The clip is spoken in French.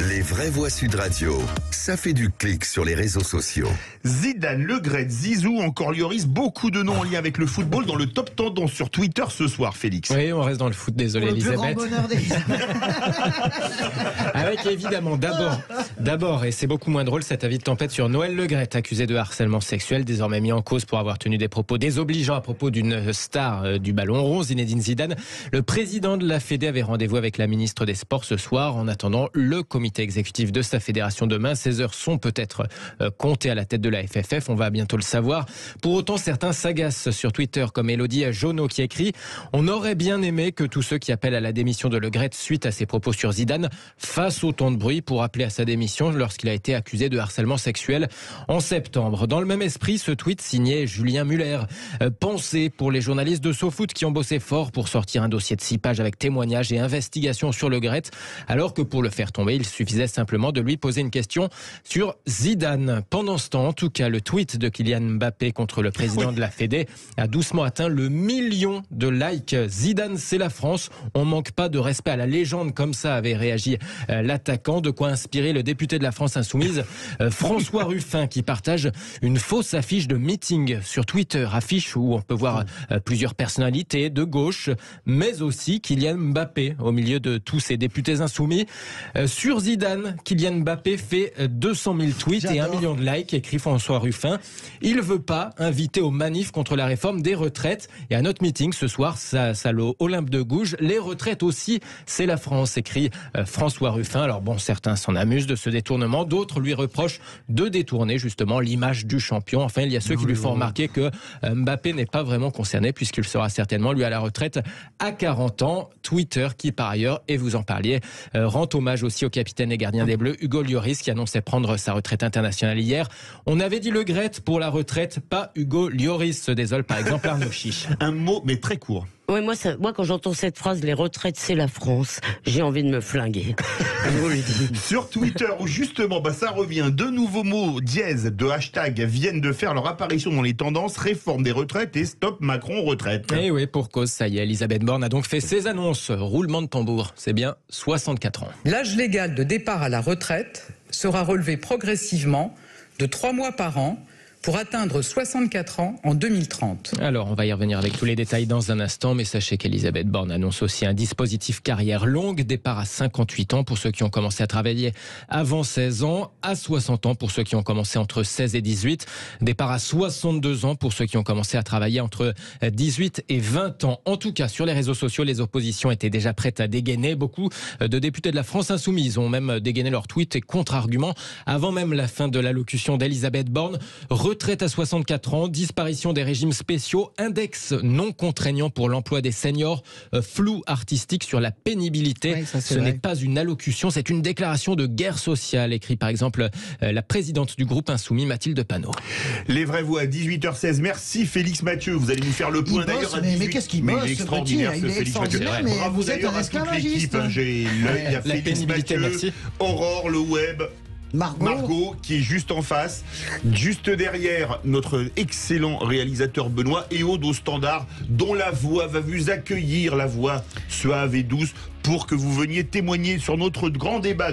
Les vraies voix Sud Radio, ça fait du clic sur les réseaux sociaux. Zidane, Le Gret, Zizou, encore Lloris, beaucoup de noms en lien avec le football dans le top tendance sur Twitter ce soir, Félix. Oui, on reste dans le foot, désolé Elisabeth. Le plus grand bonheur d'Elisabeth. Avec évidemment d'abord, et c'est beaucoup moins drôle, cette avis de tempête sur Noël Le Gret, accusé de harcèlement sexuel, désormais mis en cause pour avoir tenu des propos désobligeants à propos d'une star du ballon rond, Zinedine Zidane. Le président de la Fédé avait rendez-vous avec la ministre des Sports ce soir. En attendant, le comité exécutif de sa fédération demain, 16 heures sont peut-être comptées à la tête de la FFF, on va bientôt le savoir. Pour autant, certains s'agacent sur Twitter, comme Elodie Jonot qui écrit « On aurait bien aimé que tous ceux qui appellent à la démission de Le Gret suite à ses propos sur Zidane fassent autant de bruit pour appeler à sa démission lorsqu'il a été accusé de harcèlement sexuel en septembre. » Dans le même esprit, ce tweet signé Julien Muller. Pensez pour les journalistes de SoFoot qui ont bossé fort pour sortir un dossier de 6 pages avec témoignages et investigations sur Le Gret, alors que pour le faire tomber, il suffisait simplement de lui poser une question sur Zidane. Pendant ce temps, en tout cas, le tweet de Kylian Mbappé contre le président de la Fédé a doucement atteint le 1 million de likes. Zidane, c'est la France. On manque pas de respect à la légende, comme ça avait réagi l'attaquant. De quoi inspirer le député de la France Insoumise, François Ruffin, qui partage une fausse affiche de meeting sur Twitter. Affiche où on peut voir plusieurs personnalités de gauche, mais aussi Kylian Mbappé au milieu de tous ces députés insoumis. Sur Zidane, Kylian Mbappé fait 200 000 tweets et 1 million de likes, écrit François Ruffin. Il veut pas inviter aux manifs contre la réforme des retraites. Et à notre meeting ce soir, salaud Olympe de Gouges, les retraites aussi, c'est la France, écrit François Ruffin. Alors bon, certains s'en amusent de ce détournement, d'autres lui reprochent de détourner justement l'image du champion. Enfin, il y a ceux qui lui font remarquer que Mbappé n'est pas vraiment concerné puisqu'il sera certainement lui à la retraite à 40 ans. Twitter qui par ailleurs, et vous en parliez, rend hommage aussi au capitaine et gardien des Bleus Hugo Lloris qui annonçait prendre sa retraite internationale hier. On avait dit Le Gret pour la retraite, pas Hugo Lloris, se désole par exemple Arnaud Chiche. Un mot mais très court. Oui, moi, quand j'entends cette phrase, les retraites, c'est la France, j'ai envie de me flinguer. Je vous le dis. Sur Twitter, où justement, ça revient, de nouveaux mots dièse de hashtag viennent de faire leur apparition dans les tendances, réforme des retraites et stop Macron retraite. Et oui, pour cause, ça y est, Elisabeth Borne a donc fait ses annonces. Roulement de tambour, c'est bien 64 ans. L'âge légal de départ à la retraite sera relevé progressivement de 3 mois par an, pour atteindre 64 ans en 2030. Alors, on va y revenir avec tous les détails dans un instant, mais sachez qu'Elisabeth Borne annonce aussi un dispositif carrière longue, départ à 58 ans pour ceux qui ont commencé à travailler avant 16 ans, à 60 ans pour ceux qui ont commencé entre 16 et 18, départ à 62 ans pour ceux qui ont commencé à travailler entre 18 et 20 ans. En tout cas, sur les réseaux sociaux, les oppositions étaient déjà prêtes à dégainer. Beaucoup de députés de la France Insoumise ont même dégainé leurs tweets et contre-arguments avant même la fin de l'allocution d'Elisabeth Borne. Retraite à 64 ans, disparition des régimes spéciaux, index non contraignant pour l'emploi des seniors, flou artistique sur la pénibilité. Oui, ça, ce n'est pas une allocution, c'est une déclaration de guerre sociale, écrit par exemple la présidente du groupe Insoumis, Mathilde Panot. Les vraies voix à 18h16. Merci Félix Mathieu. Vous allez nous faire le point d'ailleurs à 18h. Mais qu'est-ce qu'il bosse, il est ce extraordinaire petit, ce il est Félix Mathieu. extraordinaire, mais Bravo vous êtes d'ailleurs un à toute esclavagiste. l'équipe. J'ai l'œil, il y a Félix pénibilité, Mathieu, merci. Aurore, le web. Margot qui est juste en face, juste derrière notre excellent réalisateur Benoît et Aude au standard, dont la voix va vous accueillir, la voix suave et douce, pour que vous veniez témoigner sur notre grand débat.